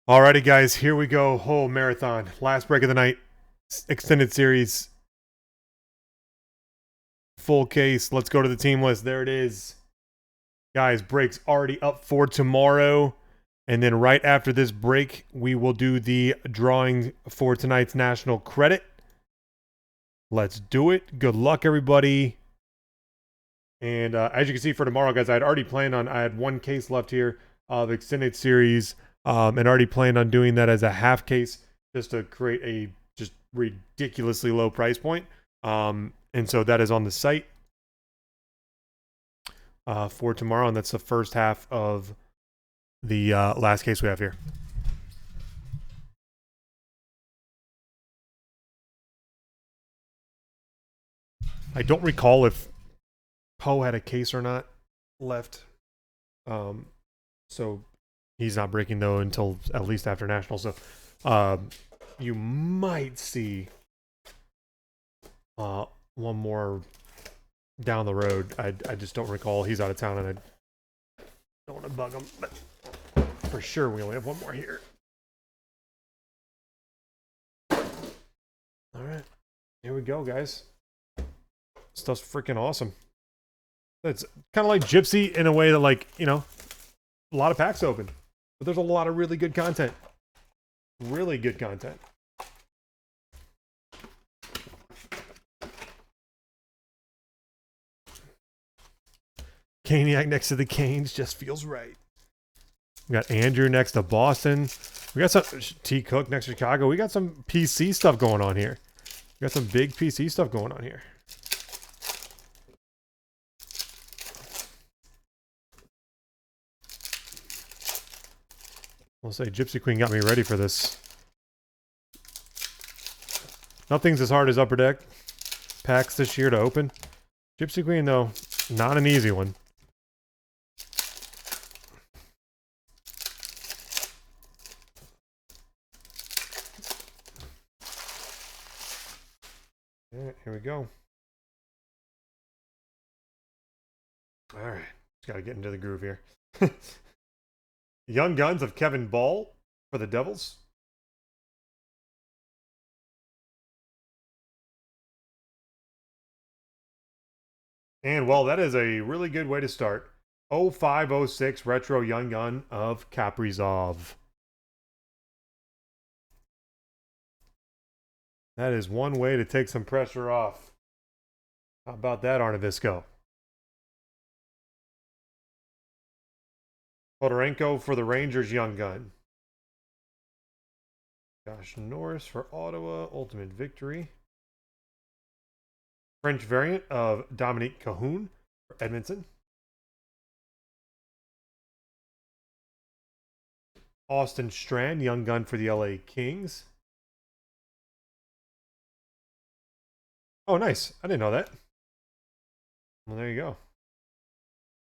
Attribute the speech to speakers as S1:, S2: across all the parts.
S1: Alrighty, guys, here we go. Whole marathon. Last break of the night. Extended series. Full case. Let's go to the team list. There it is. Guys, break's already up for tomorrow. And then right after this break, we will do the drawing for tonight's national credit. Let's do it. Good luck, everybody. And as you can see for tomorrow, guys, I had one case left here of extended series. And already planned on doing that as a half case just to create a just ridiculously low price point. And so that is on the site for tomorrow, and that's the first half of the last case we have here. I don't recall if Poe had a case or not left. So he's not breaking though until at least after national. So you might see one more down the road. I just don't recall. He's out of town and I don't want to bug him, but for sure we only have one more here. All right, here we go, guys. Stuff's freaking awesome. It's kind of like Gypsy in a way that, like, you know, a lot of packs open, but there's a lot of really good content. Really good content. Caniac next to the Canes just feels right. We got Andrew next to Boston. We got some T Cook next to Chicago. We got some PC stuff going on here. We got some big PC stuff going on here. I'll say Gypsy Queen got me ready for this. Nothing's as hard as Upper Deck packs this year to open. Gypsy Queen, though, not an easy one. All right, here we go. All right, just got to get into the groove here. Young Guns of Kevin Ball for the Devils. And, well, that is a really good way to start. 0506 Retro Young Gun of Kaprizov. That is one way to take some pressure off. How about that, Arnavisco? Podorenko for the Rangers Young Gun. Josh Norris for Ottawa, Ultimate Victory. French variant of Dominique Cahoon for Edmonton. Austin Strand, Young Gun for the LA Kings. Oh, nice. I didn't know that. Well, there you go.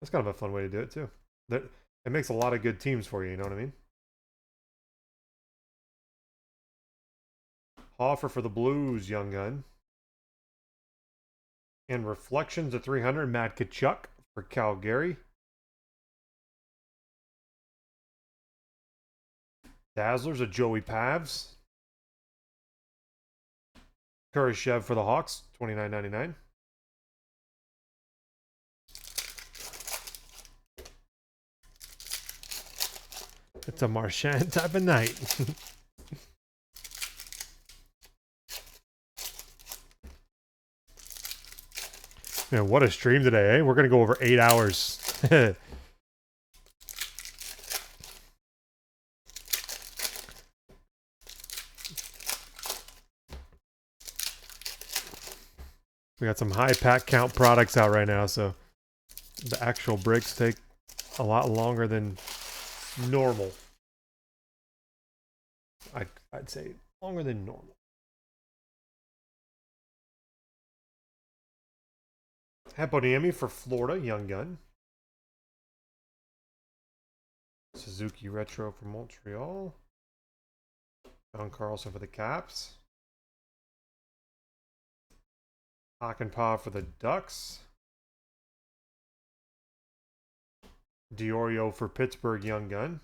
S1: That's kind of a fun way to do it, too. It makes a lot of good teams for you, you know what I mean? Hoffer for the Blues, Young Gun. And Reflections of 300, Matt Kachuk for Calgary. Dazzlers of Joey Pavs. Kurashev for the Hawks, $29.99. It's a Marchand type of night. Man, what a stream today, eh? We're going to go over 8 hours. We got some high pack count products out right now, so the actual breaks take a lot longer than normal. I'd say longer than normal. Heponiemi for Florida, Young Gun. Suzuki Retro for Montreal. John Carlson for the Caps. Hakanpää for the Ducks. Diorio for Pittsburgh, Young Gun.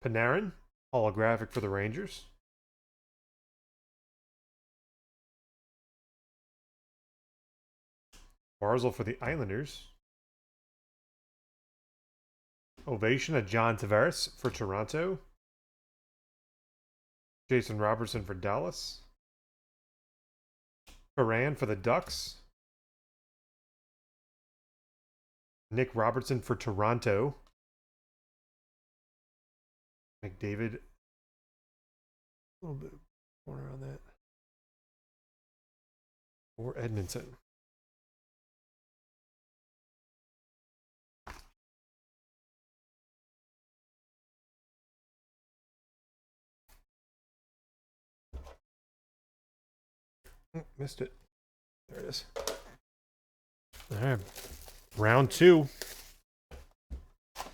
S1: Panarin, holographic for the Rangers. Barzal for the Islanders. Ovation of John Tavares for Toronto. Jason Robertson for Dallas. Paran for the Ducks. Nick Robertson for Toronto. McDavid. A little bit of corner on that. Or Edmondson. Missed it. There it is. All right. Round 2.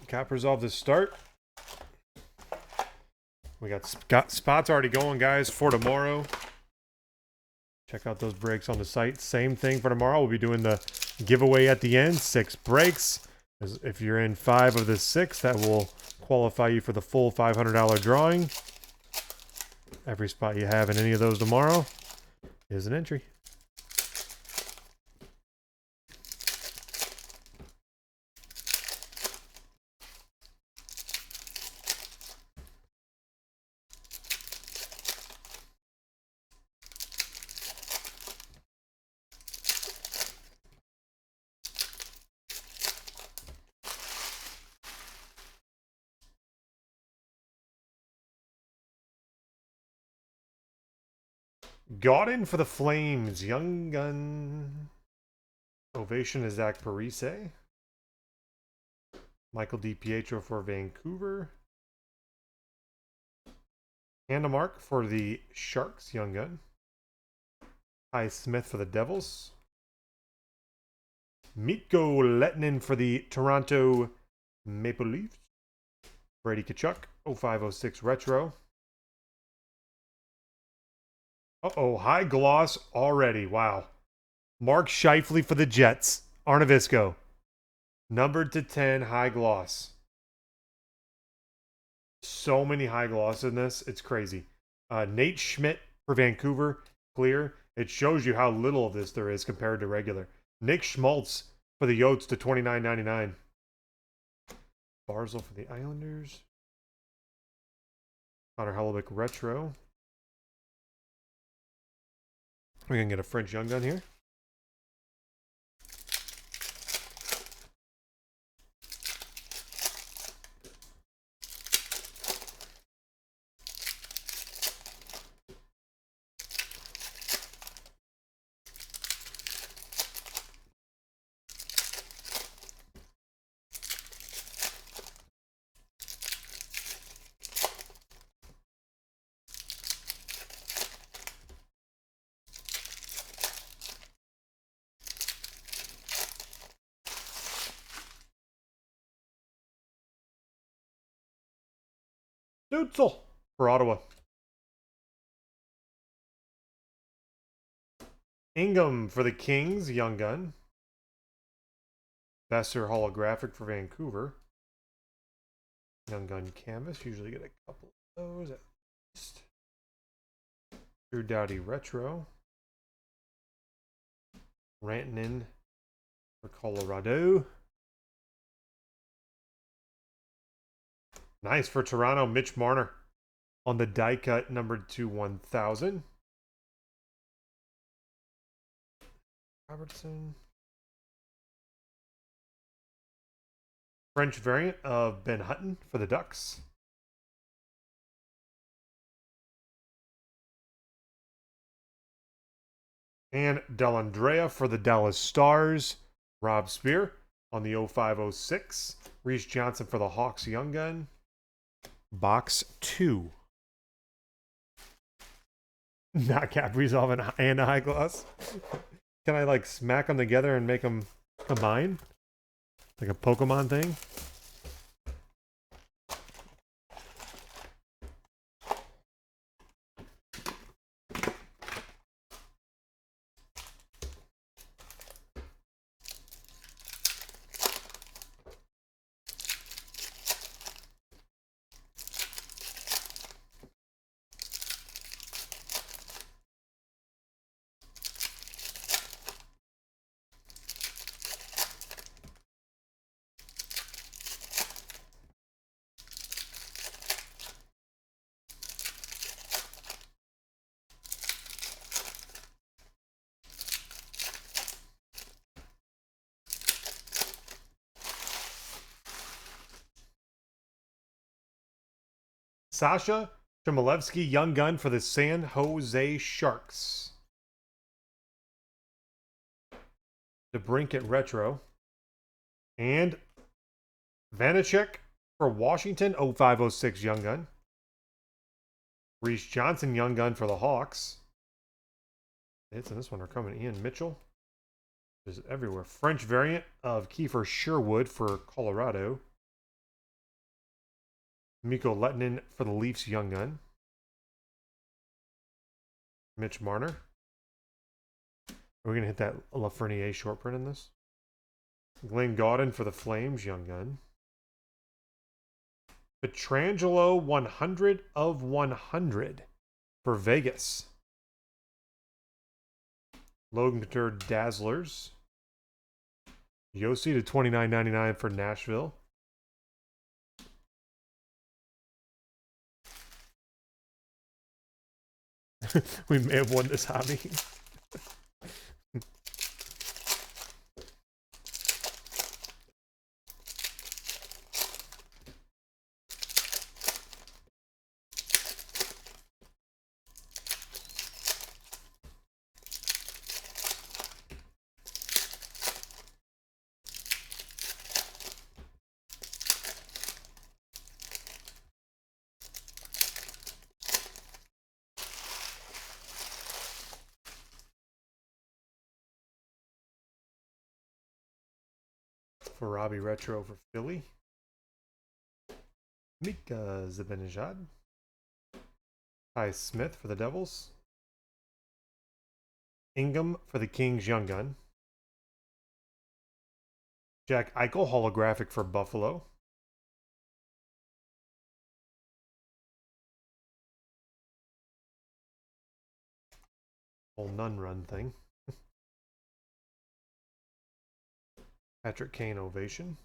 S1: Kaprizov to start. We got spots already going, guys, for tomorrow. Check out those breaks on the site. Same thing for tomorrow. We'll be doing the giveaway at the end. 6 breaks. If you're in 5 of the 6, that will qualify you for the full $500 drawing. Every spot you have in any of those tomorrow is an entry. Godin for the Flames. Young gun. Ovation is Zach Parise. Michael DiPietro for Vancouver. Handemark for the Sharks. Young gun. Ty Smith for the Devils. Mikko Lehtinen for the Toronto Maple Leafs. Brady Tkachuk. 0506 Retro. Uh-oh, high gloss already. Wow. Mark Scheifele for the Jets. Arnavisco. Numbered to 10, high gloss. So many high gloss in this. It's crazy. Nate Schmidt for Vancouver. Clear. It shows you how little of this there is compared to regular. Nick Schmaltz for the Yotes to $29.99. Barzal for the Islanders. Connor Hellebuyck Retro. We're going to get a French Young Gun here. Stutzel for Ottawa. Ingham for the Kings, Young Gun. Besser holographic for Vancouver. Young Gun canvas. Usually get a couple of those at least. Drew Doughty Retro. Rantanen for Colorado. Nice for Toronto, Mitch Marner on the die cut, numbered to 1,000. Robertson. French variant of Ben Hutton for the Ducks. And Dellandrea for the Dallas Stars. Rob Spear on the 0506. Reese Johnson for the Hawks Young Gun. Box 2. Not Kaprizov and a high gloss. Can I like smack them together and make them combine? Like a Pokemon thing? Sasha Chmielewski, young gun for the San Jose Sharks. DeBrincat retro. And Vanacek for Washington, 0506 young gun. Reese Johnson, young gun for the Hawks. Hits in this one are coming in. Mitchell is everywhere. French variant of Kiefer Sherwood for Colorado. Mikko Lehtinen for the Leafs, young gun. Mitch Marner. Are we going to hit that Lafreniere short print in this? Glenn Gaudin for the Flames, young gun. Pietrangelo, 100 of 100 for Vegas. Logan Couture Dazzlers. Yossi to 29.99 for Nashville. We may have won this hobby. For Robbie retro for Philly. Mika Zibanejad. Ty Smith for the Devils. Ingham for the Kings, young gun. Jack Eichel holographic for Buffalo. Whole none run thing. Patrick Kane ovation.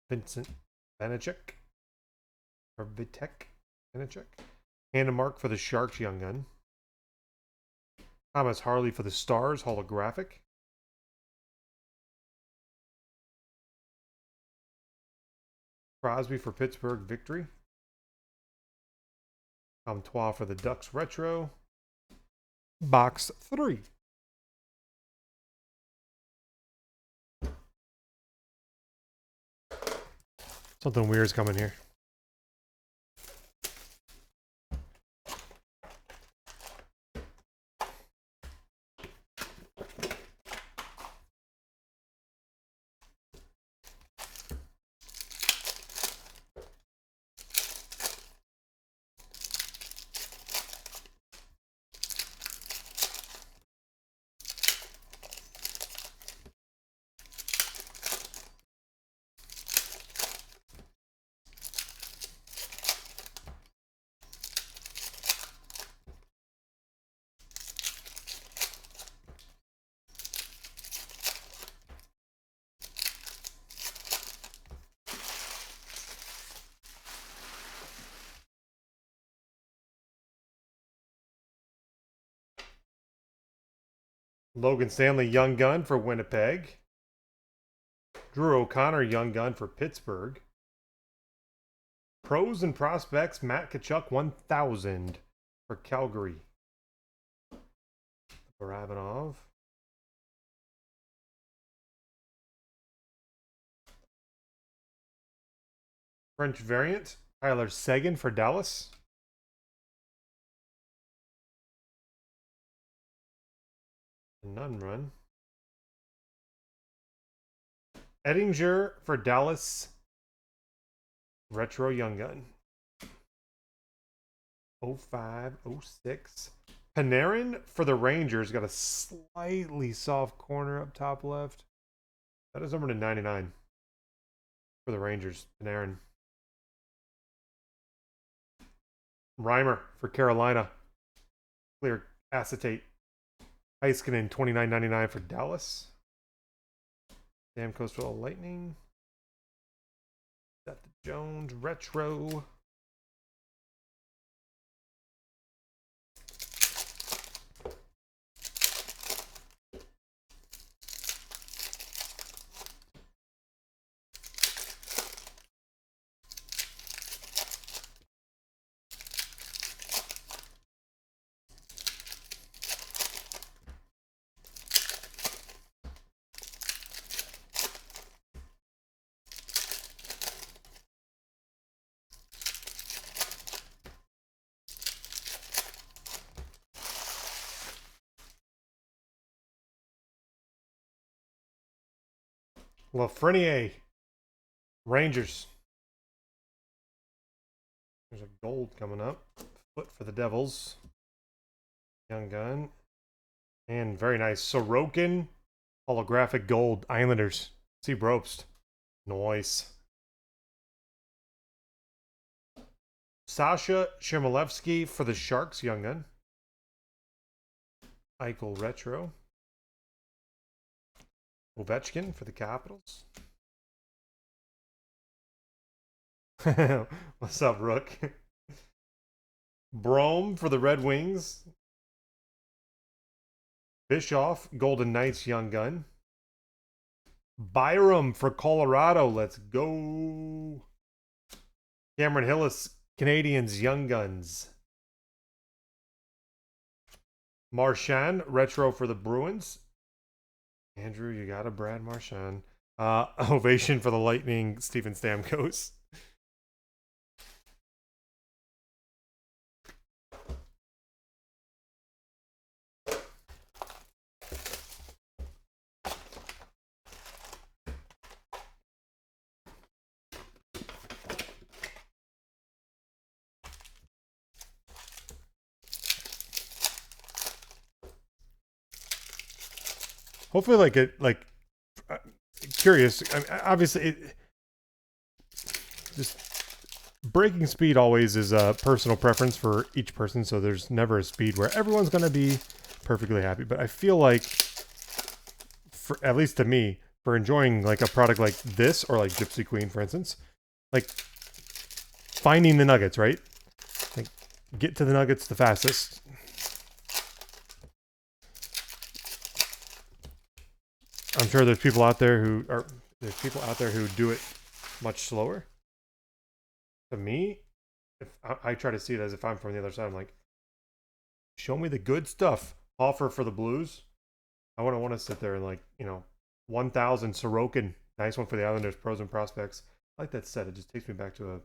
S1: Vincent Vanacek. Or Vitek Vanacek. Hannah Mark for the Sharks, young gun. Thomas Harley for the Stars, holographic. Crosby for Pittsburgh, victory. Comtois for the Ducks, retro. Box 3. Something weird's coming here. Logan Stanley, young gun for Winnipeg. Drew O'Connor, young gun for Pittsburgh. Pros and prospects, Matt Tkachuk, 1,000 for Calgary. Barabanov. French variant, Tyler Seguin for Dallas. None run. Ettinger for Dallas. Retro Young Gun. 05, 06. Panarin for the Rangers. Got a slightly soft corner up top left. That is number to 99 for the Rangers. Panarin. Reimer for Carolina. Clear acetate. Heiskanen, $29.99 for Dallas. Damn Coastal Lightning. Seth Jones, retro. Lafreniere, Rangers. There's a gold coming up. Foot for the Devils. Young gun. And very nice. Sorokin, holographic gold. Islanders. See Brobst. Nice. Sasha Shirmalevsky for the Sharks. Young gun. Eichel retro. Ovechkin for the Capitals. What's up, Rook? Brome for the Red Wings. Bischoff, Golden Knights, Young Gun. Byram for Colorado. Let's go. Cameron Hillis, Canadians, Young Guns. Marchand, retro for the Bruins. Andrew, you got a Brad Marchand. Ovation for the Lightning, Steven Stamkos. Hopefully, curious. I mean, obviously, just breaking speed always is a personal preference for each person. So there's never a speed where everyone's going to be perfectly happy. But I feel like, for at least to me, for enjoying like a product like this or like Gypsy Queen, for instance, like finding the nuggets, right? Like get to the nuggets the fastest. I'm sure there's people out there who do it much slower. To me, if I try to see it as if I'm from the other side, I'm like, show me the good stuff. Offer for the Blues. I wouldn't want to sit there and 1,000 Sorokin. Nice one for the Islanders. Pros and prospects. I like that set. It just takes me back to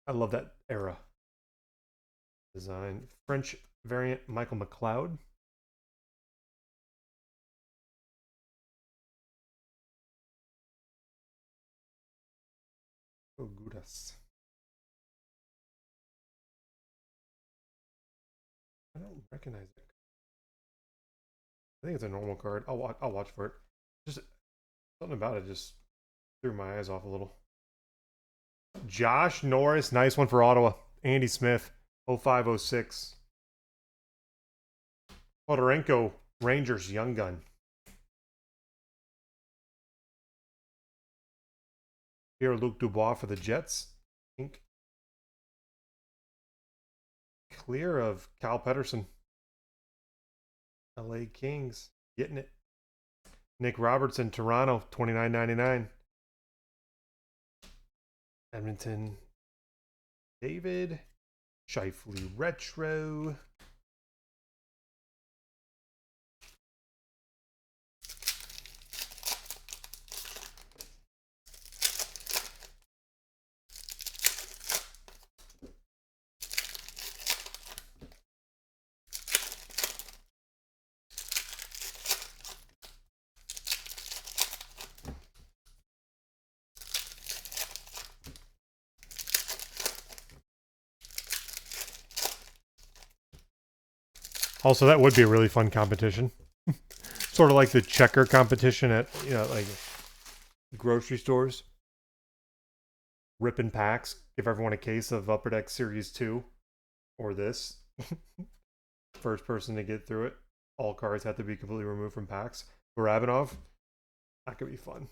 S1: I love that era. Design. French variant. Michael McLeod. Oh, goodness. I don't recognize it. I think it's a normal card. I'll watch for it. Just something about it just threw my eyes off a little. Josh Norris, nice one for Ottawa. Andy Smith, 0506. Podorenko, Rangers, Young Gun. Pierre-Luc Dubois for the Jets. Pink. Clear of Cal Pedersen. LA Kings. Getting it. Nick Robertson, Toronto, $29.99. Edmonton. David. Shifley Retro. Also, that would be a really fun competition. Sort of like the checker competition at, like grocery stores. Ripping packs. Give everyone a case of Upper Deck Series 2. Or this. First person to get through it. All cards have to be completely removed from packs. Barabanov. That could be fun.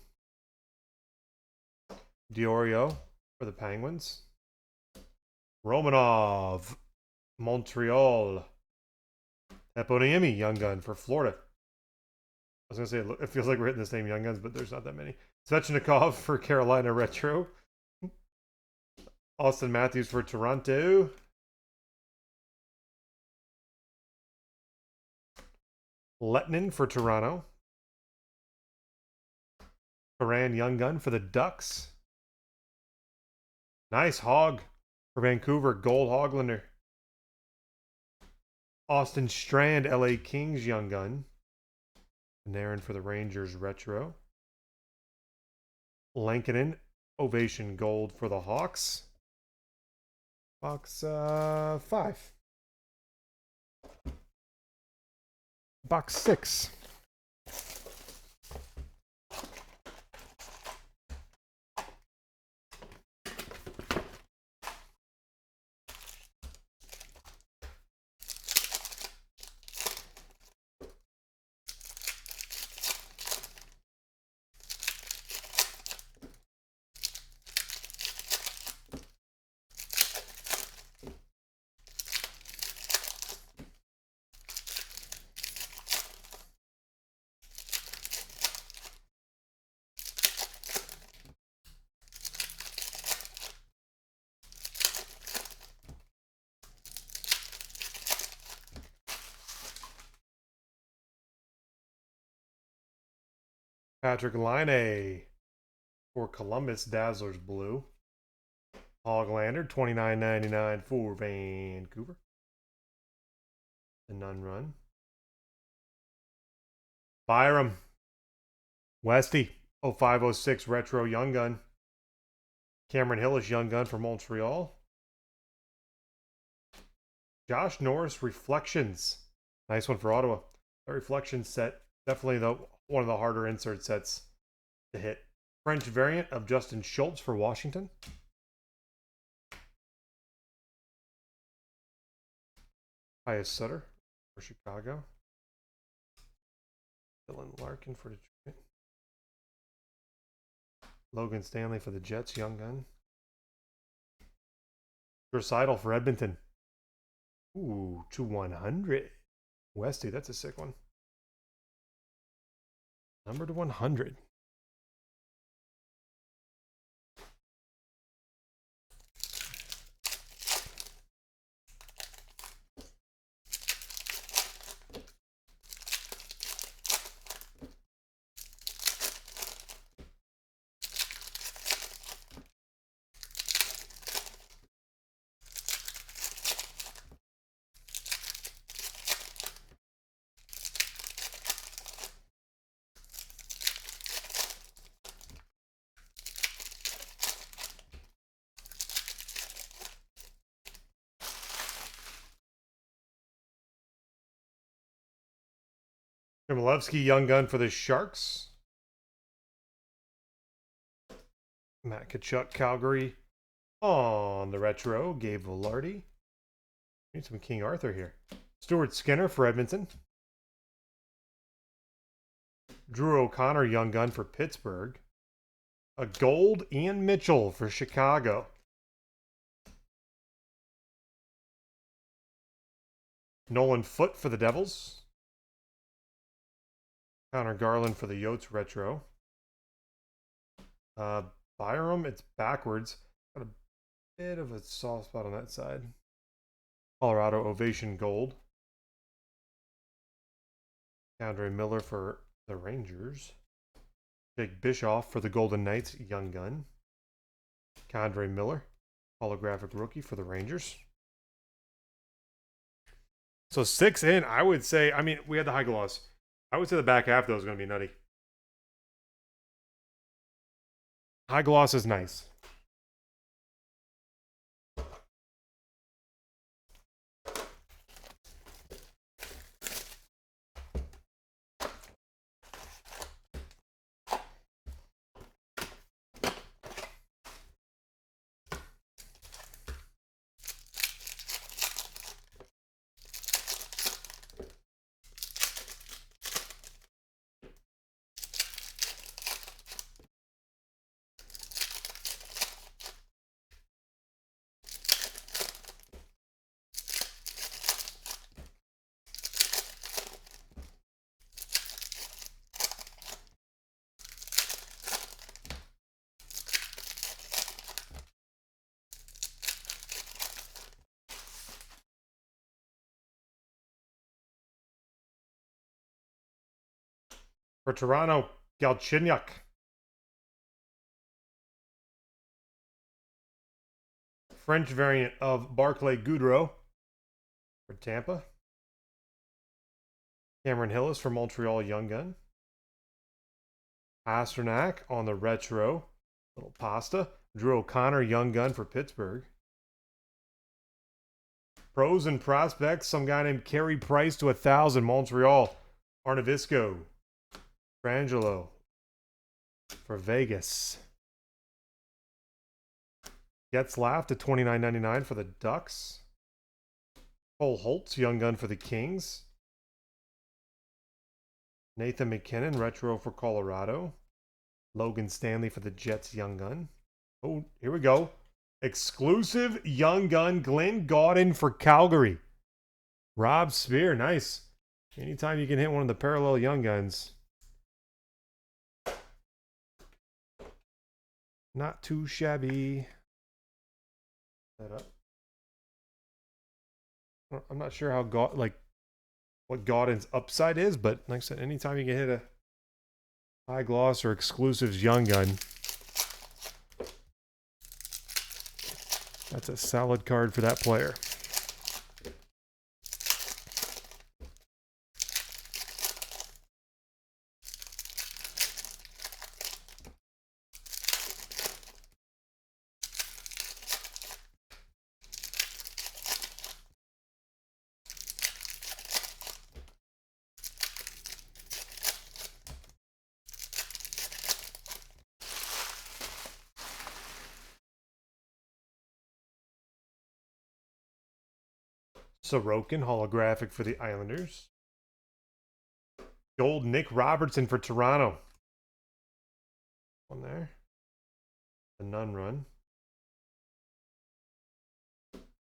S1: Diorio for the Penguins. Romanov. Montreal. Eponiemi, Young Gun for Florida. I was going to say, it feels like we're hitting the same Young Guns, but there's not that many. Svechnikov for Carolina Retro. Austin Matthews for Toronto. Lettinen for Toronto. Karan Young Gun for the Ducks. Nice Hog for Vancouver. Gold Hoglander. Austin Strand, LA Kings Young Gun. Panarin for the Rangers Retro. Lankinen, Ovation Gold for the Hawks. Box 5. Box 6. Patrick Laine for Columbus, Dazzlers Blue. Hoglander, $29.99 for Vancouver. The None Run. Byram. Westy, 0506 Retro Young Gun. Cameron Hillis Young Gun for Montreal. Josh Norris Reflections. Nice one for Ottawa. That reflection set, definitely one of the harder insert sets to hit. French variant of Justin Schultz for Washington. Pius Sutter for Chicago. Dylan Larkin for Detroit. Logan Stanley for the Jets, Young Gun. Draisaitl for Edmonton. Ooh, 2/100. Westy, that's a sick one. Number to 100. Chmielewski Young Gun for the Sharks. Matt Tkachuk, Calgary. On the retro, Gabe Velarde. Need some King Arthur here. Stuart Skinner for Edmonton. Drew O'Connor Young Gun for Pittsburgh. A gold Ian Mitchell for Chicago. Nolan Foote for the Devils. Connor Garland for the Yotes retro. Byram, it's backwards. Got a bit of a soft spot on that side. Colorado Ovation Gold. Andre Miller for the Rangers. Jake Bischoff for the Golden Knights, Young Gun. Condre Miller, holographic rookie for the Rangers. So 6 in, I would say, I mean, we had the high gloss. I would say the back half, though, is going to be nutty. High gloss is nice. For Toronto, Galchenyuk. French variant of Barclay Goodrow for Tampa. Cameron Hillis for Montreal Young Gun. Pasternak on the retro Little pasta. Drew O'Connor, young gun for Pittsburgh. Pros and prospects. Some guy named Carey Price to 1,000. Montreal. Arnavisco. Frangelo for Vegas. Getzlaff to $29.99 for the Ducks. Cole Holtz, young gun for the Kings. Nathan McKinnon, retro for Colorado. Logan Stanley for the Jets, young gun. Oh, here we go. Exclusive young gun, Glenn Gaudin for Calgary. Rob Spear, nice. Anytime you can hit one of the parallel young guns. Not too shabby. That up. I'm not sure how what Gaudin's upside is, but like I said, anytime you can hit a high gloss or exclusives young gun, that's a solid card for that player. Sorokin, holographic for the Islanders. Gold Nick Robertson for Toronto. One there. The Nunn run.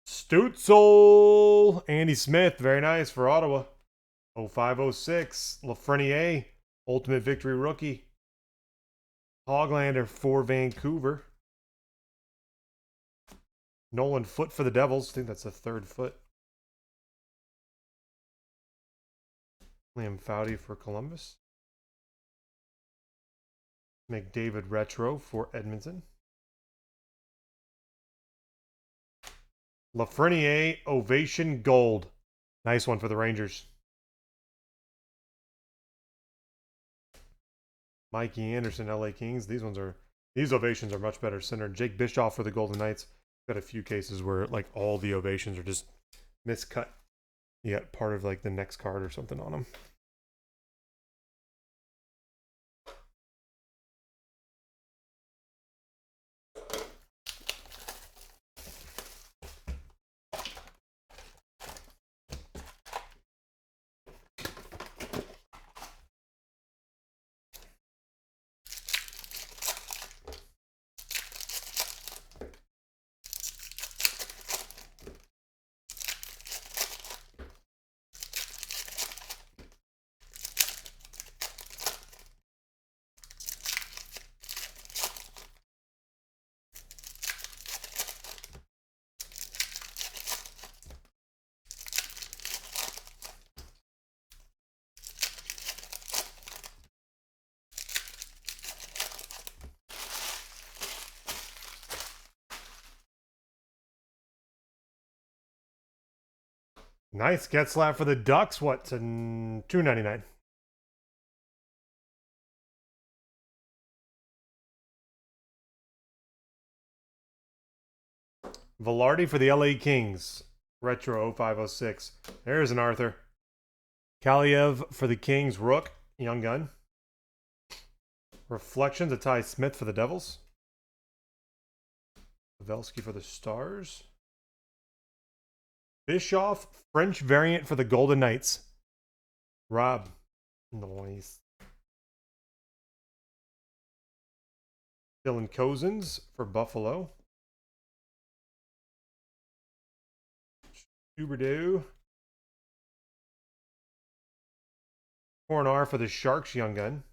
S1: Stutzel. Andy Smith, very nice for Ottawa. 0506. Lafreniere, Ultimate Victory rookie. Hoglander for Vancouver. Nolan Foote for the Devils. I think that's the third foot. Liam Foudy for Columbus. McDavid retro for Edmonton. Lafreniere Ovation Gold. Nice one for the Rangers. Mikey Anderson, LA Kings. These ovations are much better centered. Jake Bischoff for the Golden Knights. Got a few cases where like all the ovations are just miscut. You got part of like the next card or something on them. Nice. Getzlaff for the Ducks. What? $2.99. Velarde for the LA Kings. Retro 0506. There's an Arthur. Kaliev for the Kings. Rook. Young gun. Reflections. Ty Smith for the Devils. Pavelski for the Stars. Bischoff, French variant for the Golden Knights. Rob. Noise. Dylan Cozens for Buffalo. Huberdeau. Cornar for the Sharks, young gun.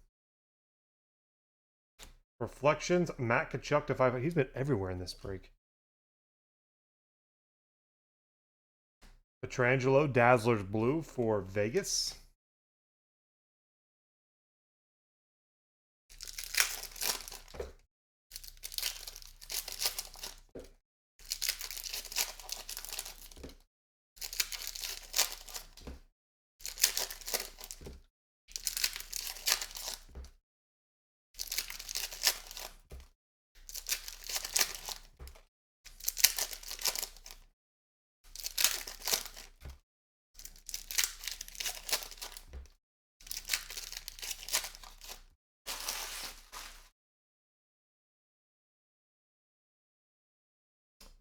S1: Reflections, Matt Tkachuk to 5. He's been everywhere in this break. Pietrangelo, Dazzler's Blue for Vegas.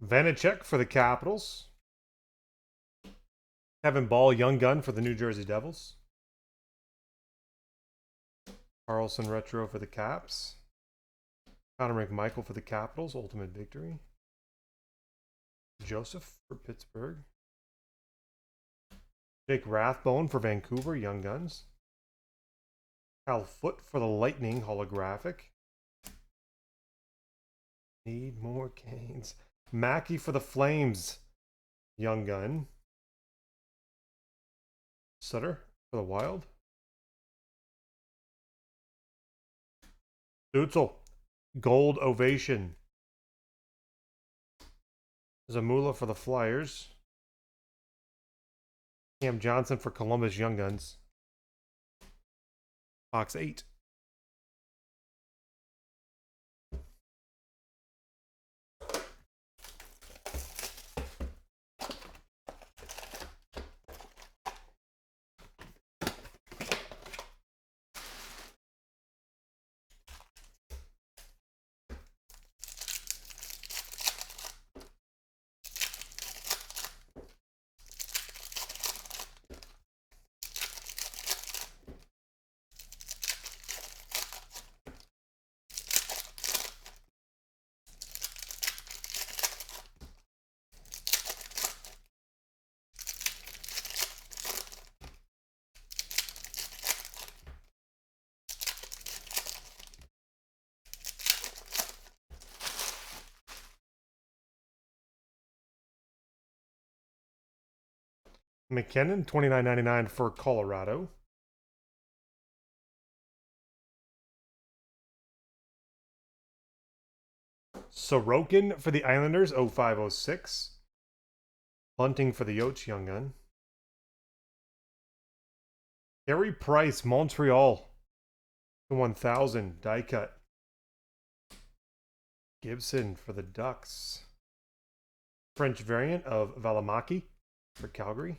S1: Vanacek for the Capitals. Kevin Ball, young gun for the New Jersey Devils. Carlson retro for the Caps. Connor McMichael for the Capitals, ultimate victory. Joseph for Pittsburgh. Jake Rathbone for Vancouver, young guns. Cal Foote for the Lightning, holographic. Need more Canes. Mackey for the Flames, young gun. Sutter for the Wild. Stutzel, gold ovation. Zamula for the Flyers. Cam Johnson for Columbus, young guns. Box 8. McKinnon, $29.99 for Colorado. Sorokin for the Islanders, 0506. Bunting for the Yotes, young gun. Gary Price, Montreal, 1000, die cut. Gibson for the Ducks. French variant of Valimaki for Calgary.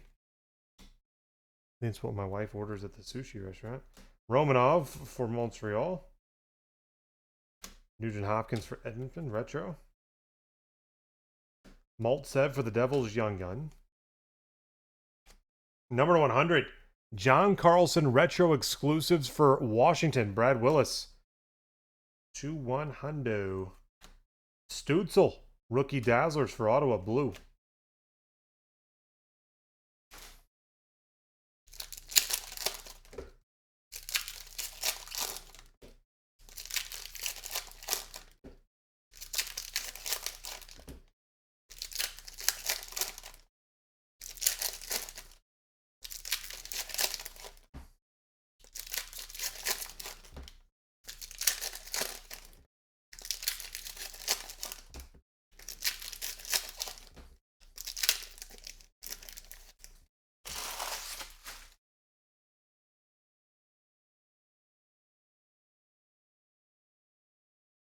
S1: That's what my wife orders at the sushi restaurant. Romanov for Montreal. Nugent Hopkins for Edmonton, retro. Maltsev for the Devils, young gun. Number 100, John Carlson retro exclusives for Washington, Brad Willis. 2-1 Stutzel, rookie dazzlers for Ottawa, blue.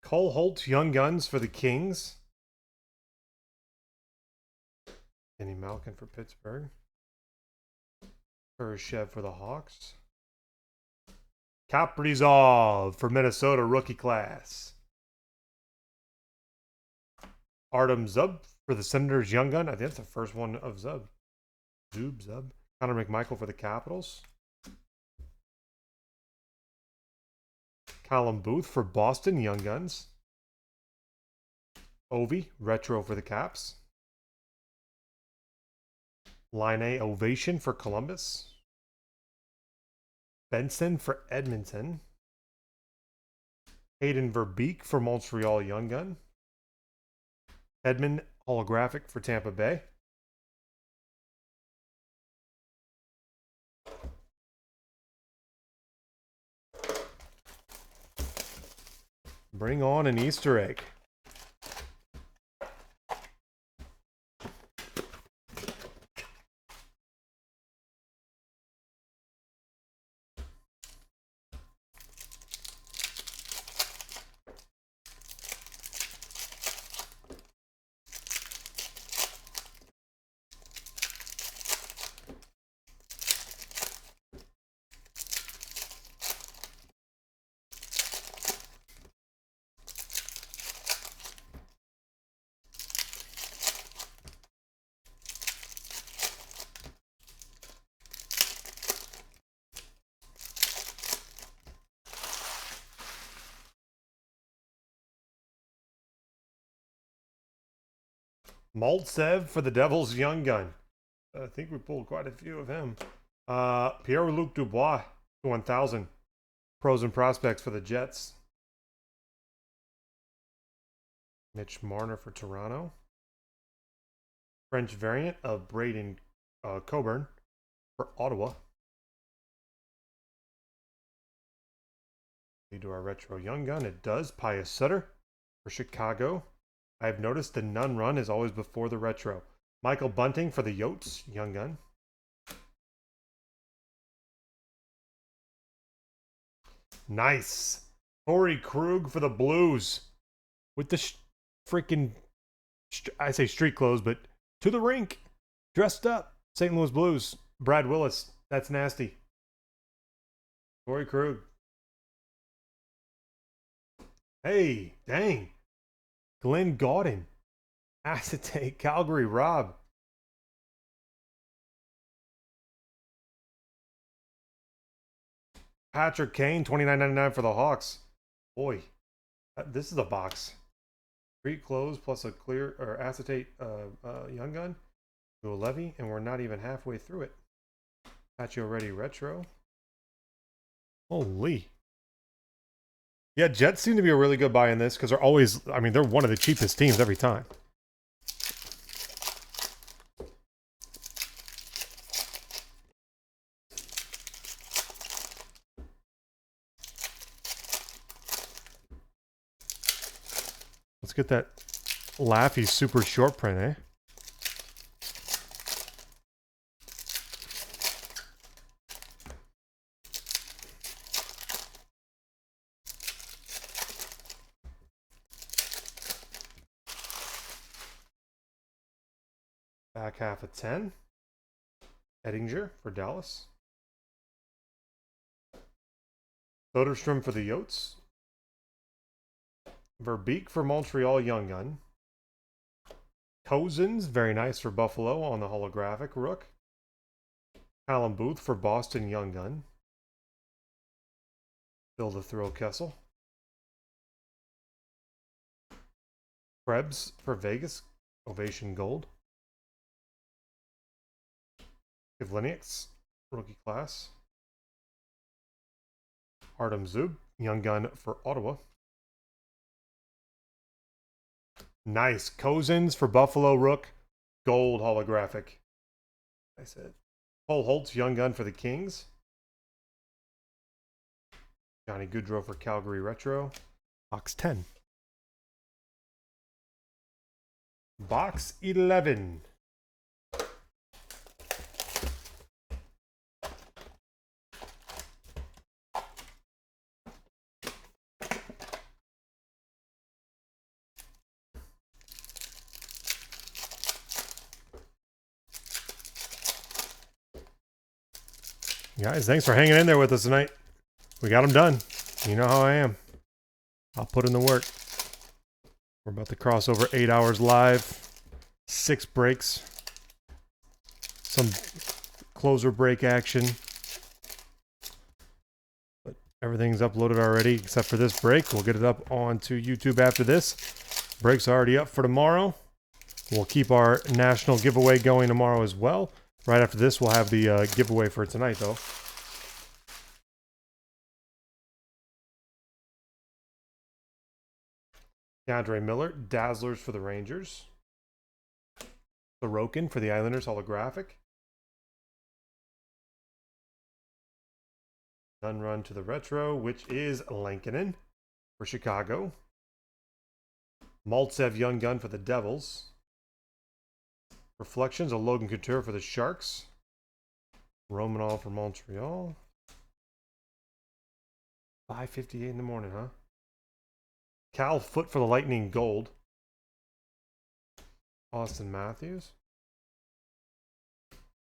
S1: Cole Holt, young guns for the Kings. Kenny Malkin for Pittsburgh. Kurashev for the Hawks. Kaprizov for Minnesota, rookie class. Artem Zub for the Senators, young gun. I think that's the first one of Zub. Zub. Connor McMichael for the Capitals. Callum Booth for Boston, young guns. Ovi, retro for the Caps. Line A, ovation for Columbus. Benson for Edmonton. Hayden Verbeek for Montreal, young gun. Edmund, holographic for Tampa Bay. Bring on an Easter egg. Maltsev for the Devils, young gun. I think we pulled quite a few of him. Pierre-Luc Dubois, 1,000. Pros and prospects for the Jets. Mitch Marner for Toronto. French variant of Braden Coburn for Ottawa. We do our retro young gun. It does. Pius Sutter for Chicago. I've noticed the none run is always before the retro. Michael Bunting for the Yotes, young gun. Nice. Torrey Krug for the Blues. With the freaking, I say street clothes, but to the rink. Dressed up. St. Louis Blues. Brad Willis. That's nasty. Torrey Krug. Hey, dang. Glenn Gaudin. Acetate. Calgary. Rob. Patrick Kane. $29.99 for the Hawks. Boy, this is a box. Street clothes plus a clear or acetate young gun. To a levy, and we're not even halfway through it. Patio ready retro. Holy. Yeah, Jets seem to be a really good buy in this because they're always, I mean, they're one of the cheapest teams every time. Let's get that Laffy super short print, eh? Back half of 10. Ettinger for Dallas. Soderstrom for the Yotes. Verbeek for Montreal, young gun. Cousins, very nice for Buffalo on the holographic rook. Callum Booth for Boston, young gun. Bill the Thrill Kessel. Krebs for Vegas, Ovation Gold. Ivliniaks, rookie class. Artem Zub, young gun for Ottawa. Nice. Cousins for Buffalo Rook. Gold holographic. I said. Paul Holtz, young gun for the Kings. Johnny Goodrow for Calgary Retro. Box 10. Box 11. Guys, thanks for hanging in there with us tonight. We got them done. You know how I am. I'll put in the work. We're about to cross over 8 hours live. 6 breaks. Some closer break action. But everything's uploaded already except for this break. We'll get it up onto YouTube after this. Break's already up for tomorrow. We'll keep our national giveaway going tomorrow as well. Right after this, we'll have the giveaway for tonight, though. DeAndre Miller, Dazzlers for the Rangers. Sorokin for the Islanders, holographic. Done run to the retro, which is Lankinen for Chicago. Maltsev Young Gun for the Devils. Reflections of Logan Couture for the Sharks. Romanov for Montreal. 5:58 in the morning, huh? Cal Foot for the Lightning Gold. Austin Matthews.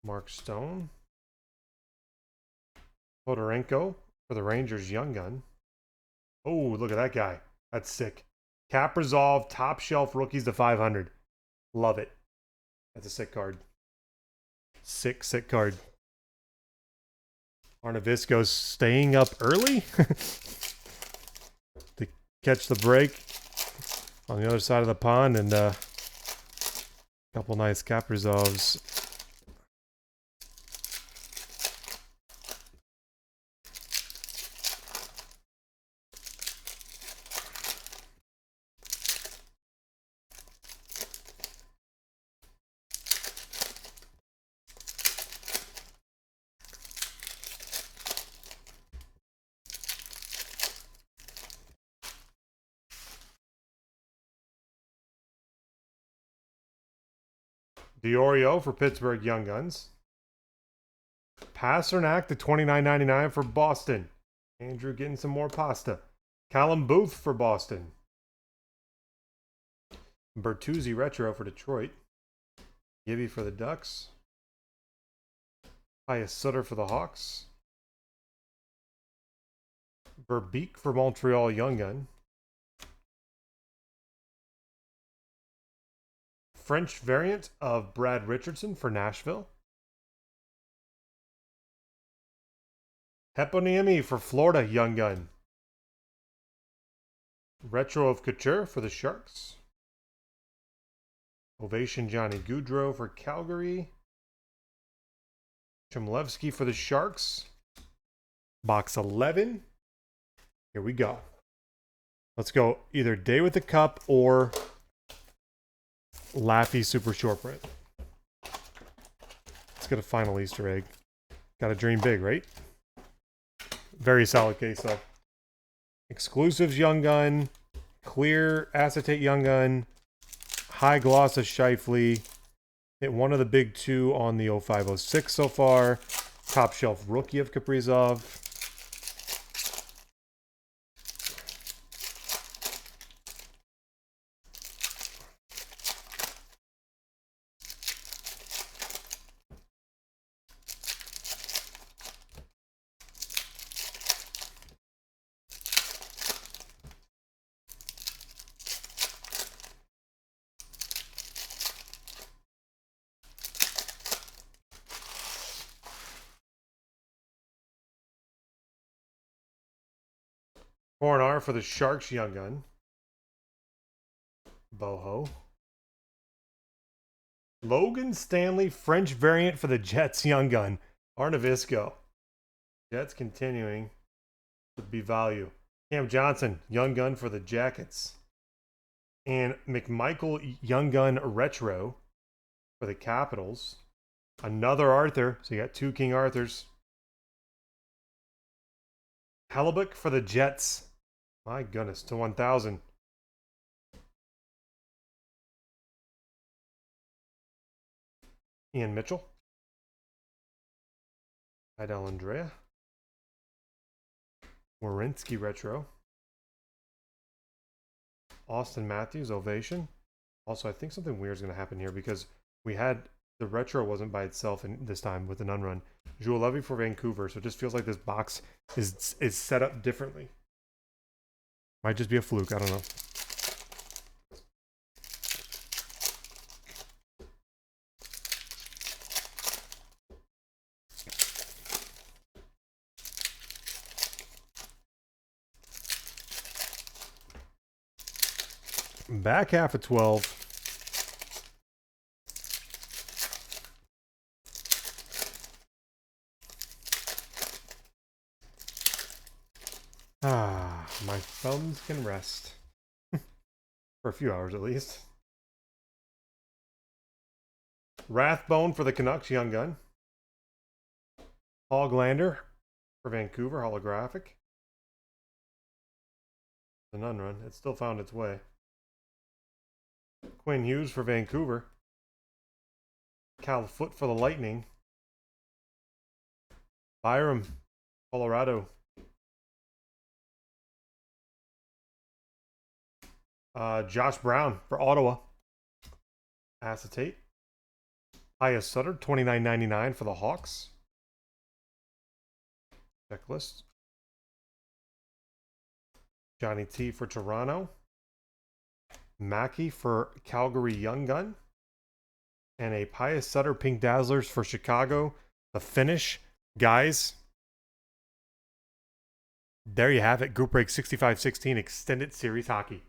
S1: Mark Stone. Podorenko for the Rangers Young Gun. Oh, look at that guy. That's sick. Kaprizov, top shelf rookies to 500. Love it. That's a sick card. Sick, sick card. Arnavisco's staying up early to catch the break on the other side of the pond and Couple nice cap resolves. Diorio for Pittsburgh Young Guns. Pasternak to $29.99 for Boston. Andrew getting some more pasta. Callum Booth for Boston. Bertuzzi retro for Detroit. Gibby for the Ducks. Pius Sutter for the Hawks. Verbeek for Montreal Young Gun. French variant of Brad Richardson for Nashville. Heponiemi for Florida Young Gun. Retro of Couture for the Sharks. Ovation Johnny Gaudreau for Calgary. Chemlevsky for the Sharks. Box 11. Here we go. Let's go either Day with the Cup or Laffy Super Short Print. Let's get a final Easter egg. Gotta dream big, right? Very solid case, though. Exclusives Young Gun. Clear Acetate Young Gun. High Gloss of Scheifele. Hit one of the big two on the 0506 so far. Top Shelf Rookie of Kaprizov. Corner for the Sharks Young Gun. Boho. Logan Stanley French variant for the Jets Young Gun. Arnavisco. Jets continuing to be value. Cam Johnson Young Gun for the Jackets. And McMichael Young Gun Retro for the Capitals. Another Arthur. So you got two King Arthurs. Hellebuck for the Jets. My goodness, to 1,000. Ian Mitchell. Idel Andrea. Warinsky Retro. Austin Matthews Ovation. Also, I think something weird is going to happen here because we had the retro wasn't by itself in this time with an unrun. Jules Levy for Vancouver, so it just feels like this box is set up differently. Might just be a fluke, I don't know. Back half of 12. My thumbs can rest. For a few hours at least. Rathbone for the Canucks Young Gun. Hoglander for Vancouver holographic. An unrun. It still found its way. Quinn Hughes for Vancouver. Cal Foot for the Lightning. Byram, Colorado. Josh Brown for Ottawa. Acetate. Pius Sutter, $29.99 for the Hawks. Checklist. Johnny T for Toronto. Mackey for Calgary Young Gun. And a Pius Sutter Pink Dazzlers for Chicago. The finish. Guys, there you have it. Group Break 65-16 Extended Series Hockey.